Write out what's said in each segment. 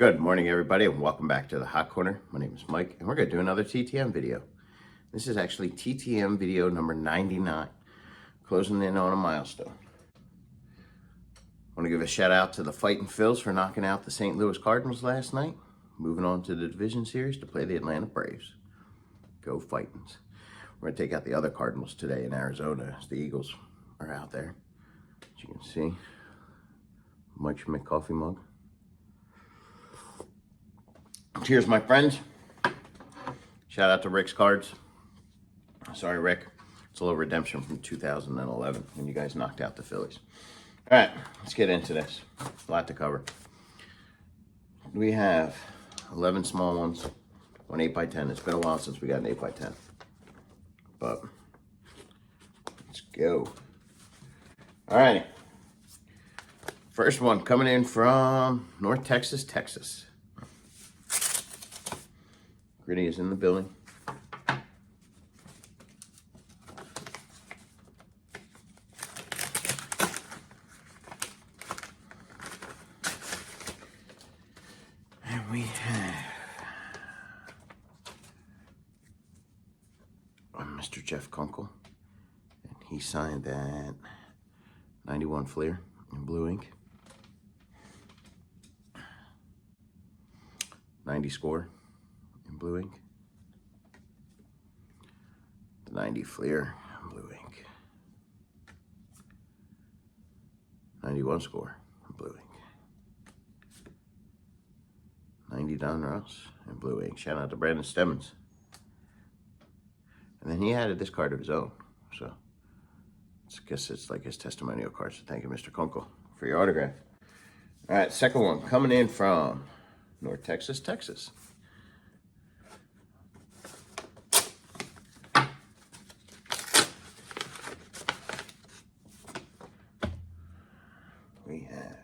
Good morning, everybody, and welcome back to the Hot Corner. My name is Mike, and we're going to do another TTM video. This is actually TTM video number 99, closing in on a milestone. I want to give a shout out to the Fightin' Phils for knocking out the St. Louis Cardinals last night, moving on to the division series to play the Atlanta Braves. Go Fightins. We're going to take out the other Cardinals today in Arizona as the Eagles are out there. As you can see, Mike Schmidt coffee mug. Cheers, my friends. Shout out to Rick's Cards. Sorry, Rick. It's a little redemption from 2011 when you guys knocked out the Phillies. All right, let's get into this. A lot to cover. We have 11 small ones, one 8x10. It's been a while since we got an 8x10. But let's go. All right. First one coming in from North Texas, Texas. Gritty is in the building. And we have Mr. Jeff Kunkel. And he signed that 91 Fleer in blue ink. 90 score in blue ink. The 90 Fleer in blue ink. 91 score in blue ink. 90 Don Ross in blue ink. Shout out to Brandon Stemmons. And then he added this card of his own. So I guess it's like his testimonial card. So thank you, Mr. Kunkel, for your autograph. All right, second one coming in from North Texas, Texas. We have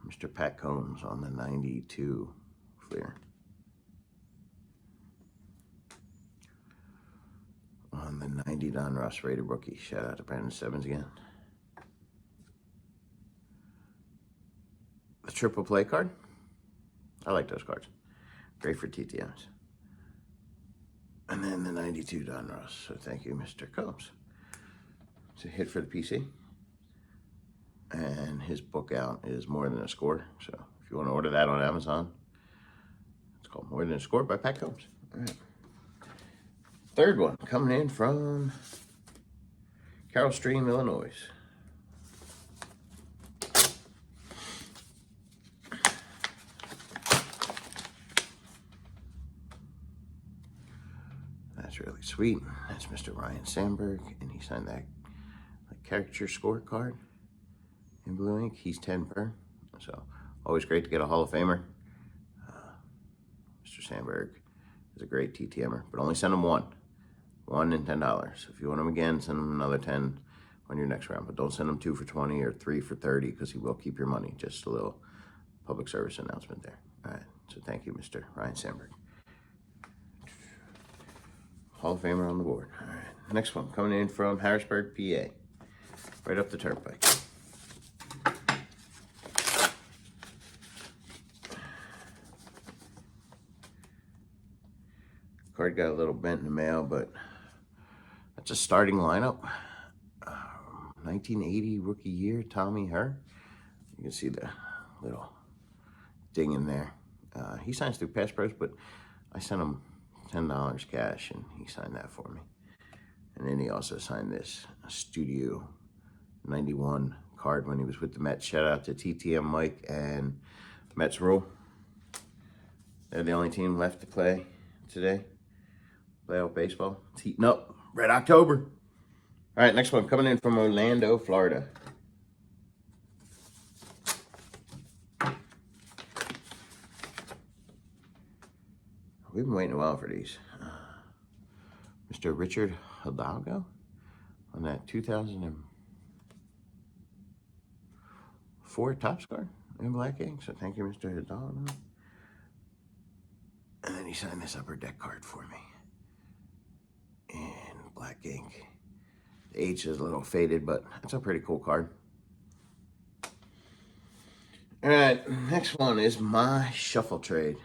Mr. Pat Combs on the 92 Fleer. On the 90 Don Ross rated rookie. Shout out to Brandon Stevens again. The triple play card. I like those cards. Great for TTMs. And then the 92 Don Ross. So thank you, Mr. Combs. It's a hit for the PC. And his book out is More Than a Score. So if you want to order that on Amazon, it's called More Than a Score by Pat Combs. All right. Third one coming in from Carroll Stream, Illinois. That's really sweet. That's Mr. Ryan Sandberg, and he signed that caricature scorecard in blue ink. He's 10 per, so always great to get a Hall of Famer. Mr. Sandberg is a great TTMer, but only send him one and $10. If you want him again, send him another 10 on your next round, but don't send him 2 for 20 or 3 for 30 because he will keep your money. Just a little public service announcement there. All right, so thank you, Mr. Ryan Sandberg. Hall of Famer on the board. All right, next one coming in from Harrisburg, PA, right up the turnpike. Card got a little bent in the mail, but that's a starting lineup. 1980 rookie year, Tommy Herr. You can see the little ding in there. He signs through Pass Pros, but I sent him $10 cash, and he signed that for me. And then he also signed this Studio 91 card when he was with the Mets. Shout out to TTM Mike and Mets Rule. They're the only team left to play today. Playoff baseball. It's heating up. Red October. All right, next one coming in from Orlando, Florida. We've been waiting a while for these. Mr. Richard Hidalgo on that 2004 Topps card in black ink. So thank you, Mr. Hidalgo. And then he signed this upper deck card for me in black ink. The H is a little faded, but it's a pretty cool card. All right, next one is my shuffle trade.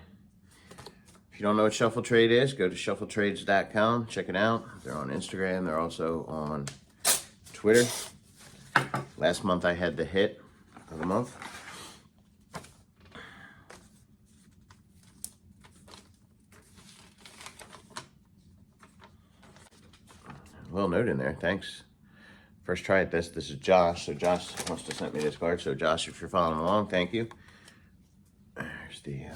If you don't know what shuffle trade is, go to shuffletrades.com. Check it out. They're on Instagram. They're also on Twitter. Last month I had the hit of the month. Well noted in there. Thanks. First try at this. This is Josh. So Josh must have sent me this card. So Josh, if you're following along, thank you. There's the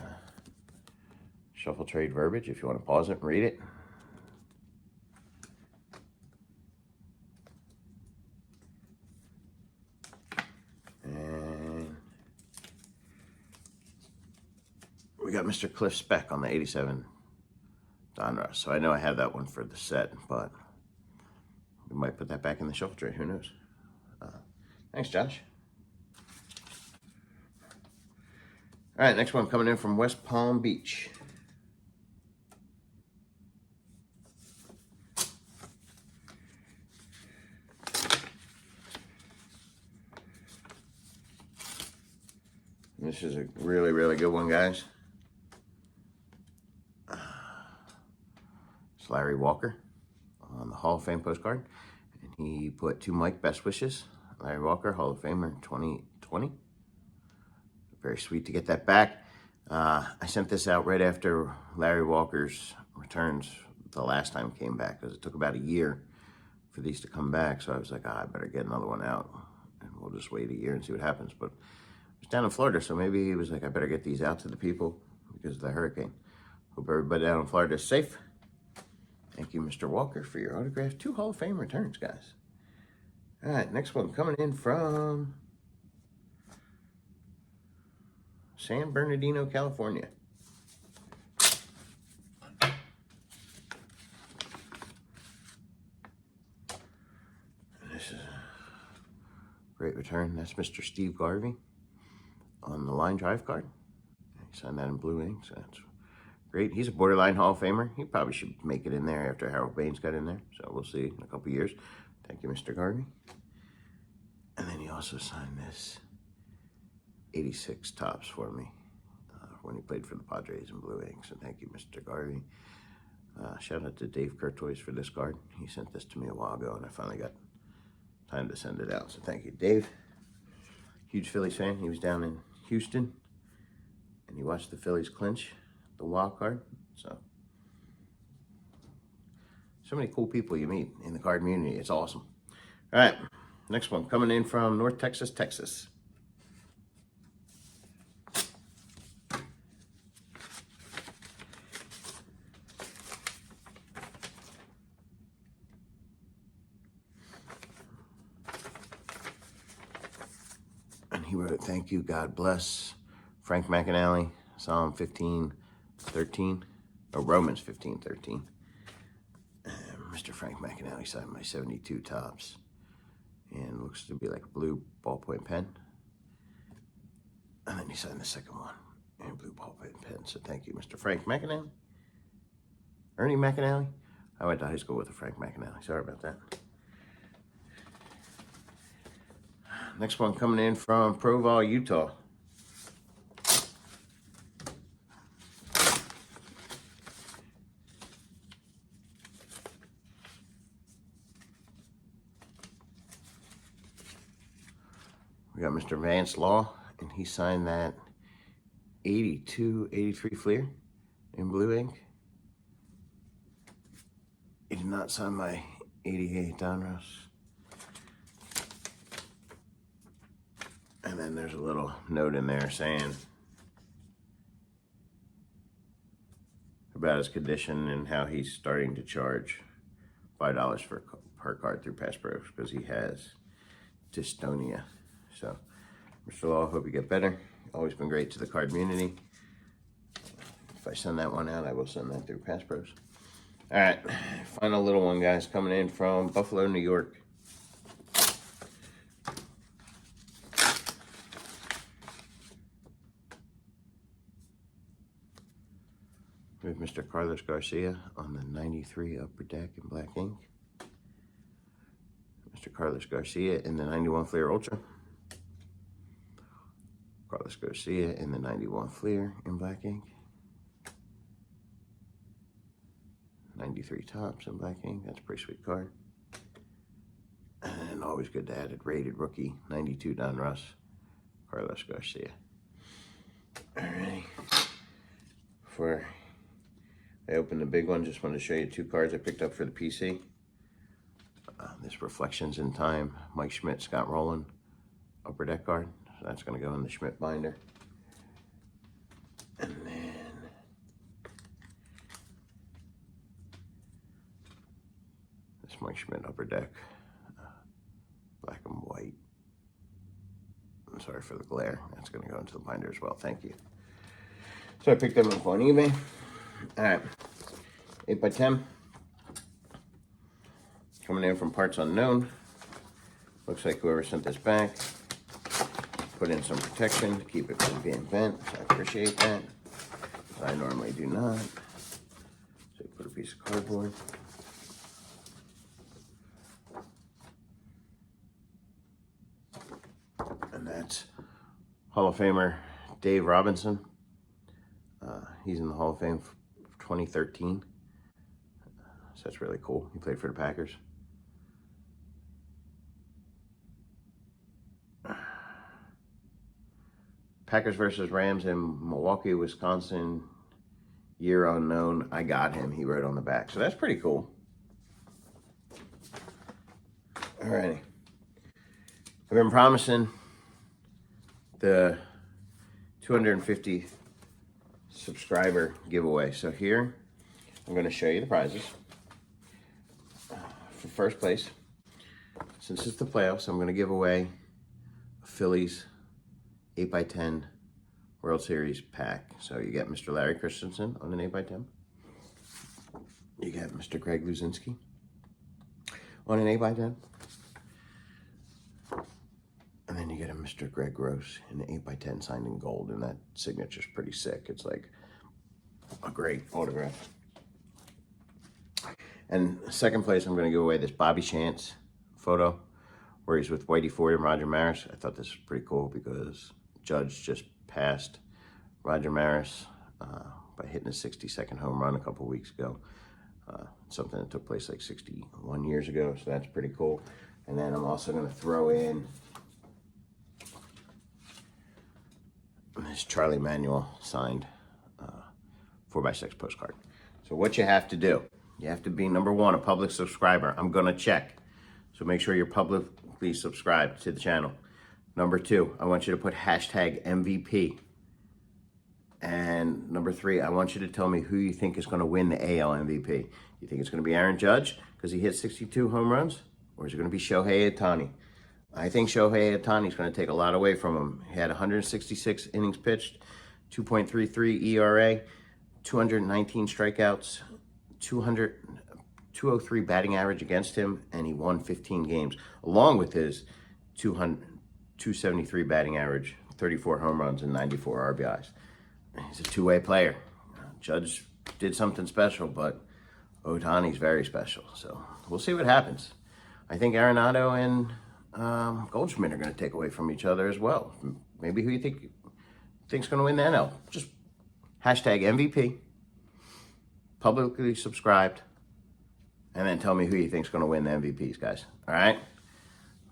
shuffle trade verbiage if you want to pause it and read it. And we got Mr. Cliff SPECK on the 87 Donruss. So I know I have that one for the set, but we might put that back in the shuffle trade. Who knows? Thanks, Josh. All right, next one coming in from West Palm Beach. This is a really, really good one, guys. It's Larry Walker on the Hall of Fame postcard. And he put to Mike, best wishes. Larry Walker, Hall of Famer 2020. Very sweet to get that back. I sent this out right after Larry Walker's returns the last time came back, because it took about a year for these to come back. So I was like, I better get another one out, and we'll just wait a year and see what happens. But it was down in Florida, so maybe he was like, I better get these out to the people because of the hurricane. Hope everybody down in Florida is safe. Thank you, Mr. Walker, for your autograph. 2 Hall of Fame returns, guys. All right, next one coming in from San Bernardino, California. And this is a great return. That's Mr. Steve Garvey on the line drive card. He signed that in blue ink, so that's great. He's a borderline Hall of Famer. He probably should make it in there after Harold Baines got in there. So we'll see in a couple years. Thank you, Mr. Garvey. And then he also signed this 86 tops for me when he played for the Padres in blue ink. So thank you, Mr. Garvey. Shout out to Dave Courtois for this card. He sent this to me a while ago, and I finally got time to send it out. So thank you, Dave. Huge Phillies fan. He was down in Houston, and he watched the Phillies clinch the wild card. So many cool people you meet in the card community. It's awesome. All right, next one coming in from North Texas, Texas. And he wrote, thank you, God bless. Frank McAnally, Psalm 15:13, or Romans 15:13. Mr. Frank McAnally signed my 72 tops. And looks to be like a blue ballpoint pen. And then he signed the second one in blue ballpoint pen. So thank you, Mr. Frank McAnally. Ernie McAnally. I went to high school with a Frank McAnally. Sorry about that. Next one coming in from Provo, Utah. We got Mr. Vance Law, and he signed that 82-83 Fleer in blue ink. He did not sign my 88 Donruss. And then there's a little note in there saying about his condition and how he's starting to charge $5 per card through Pass Pros because he has dystonia. So, Mr. Law, hope you get better. Always been great to the card community. If I send that one out, I will send that through Pass Pros. All right, final little one, guys, coming in from Buffalo, New York. We have Mr. Carlos Garcia on the 93 Upper Deck in black ink. Mr. Carlos Garcia in the 91 Fleer Ultra. Carlos Garcia in the 91 Fleer in black ink. 93 Tops in black ink. That's a pretty sweet card. And always good to add it. Rated rookie, 92 Don Russ, Carlos Garcia. Alrighty. Before I open the big one, just want to show you 2 cards I picked up for the PC. This Reflections in Time, Mike Schmidt, Scott Rowland, Upper Deck card. So that's going to go in the Schmidt binder. And then this Mike Schmidt Upper Deck, black and white. I'm sorry for the glare. That's going to go into the binder as well. Thank you. So I picked them up on eBay. All right, 8x10. Coming in from parts unknown. Looks like whoever sent this back put in some protection to keep it from being bent. So I appreciate that. I normally do not. So put a piece of cardboard. And that's Hall of Famer Dave Robinson. He's in the Hall of Fame for 2013. So that's really cool. He played for the Packers. Packers versus Rams in Milwaukee, Wisconsin. Year unknown. I got him. He wrote on the back. So that's pretty cool. Alrighty. I've been promising the 250 subscriber giveaway. So here, I'm going to show you the prizes. For first place, since it's the playoffs, I'm going to give away a Phillies 8x10 World Series pack. So you get Mr. Larry Christenson on an 8x10. You get Mr. Greg LUZINSKI on an 8x10. And then you get a Mr. Greg Gross in an 8x10 signed in gold. And that signature's pretty sick. It's like a great autograph. And second place, I'm going to give away this Bobby Chance photo where he's with Whitey Ford and Roger Maris. I thought this was pretty cool because Judge just passed Roger Maris by hitting a 60-second home run a couple weeks ago. Something that took place like 61 years ago, so that's pretty cool. And then I'm also going to throw in this Charlie Manuel signed 4x6 postcard. So what you have to do, you have to be, number one, a public subscriber. I'm going to check. So make sure you're publicly subscribed to the channel. Number two, I want you to put hashtag MVP. And number three, I want you to tell me who you think is going to win the AL MVP. You think it's going to be Aaron Judge because he hit 62 home runs? Or is it going to be Shohei Ohtani? I think Shohei Ohtani is going to take a lot away from him. He had 166 innings pitched, 2.33 ERA, 219 strikeouts, 203 batting average against him, and he won 15 games, along with his 273 batting average, 34 home runs, and 94 RBIs. He's a two-way player. Judge did something special, but Ohtani's very special. So we'll see what happens. I think Arenado and Goldschmidt are going to take away from each other as well. Maybe who you think's going to win the NL? Just hashtag MVP, publicly subscribed, and then tell me who you think's going to win the MVPs, guys. All right?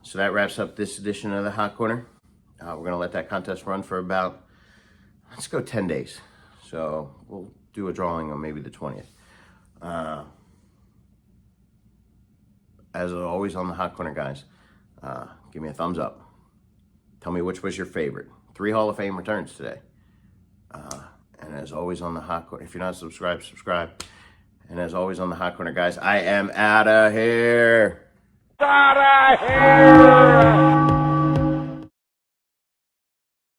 So that wraps up this edition of the Hot Corner. We're going to let that contest run for about, let's go 10 days. So we'll do a drawing on maybe the 20th. As always on the Hot Corner, guys, give me a thumbs up. Tell me which was your favorite. 3 Hall of Fame returns today. And as always on the Hot Corner, if you're not subscribed, subscribe. And as always on the Hot Corner, guys, I am out of here. Out of here!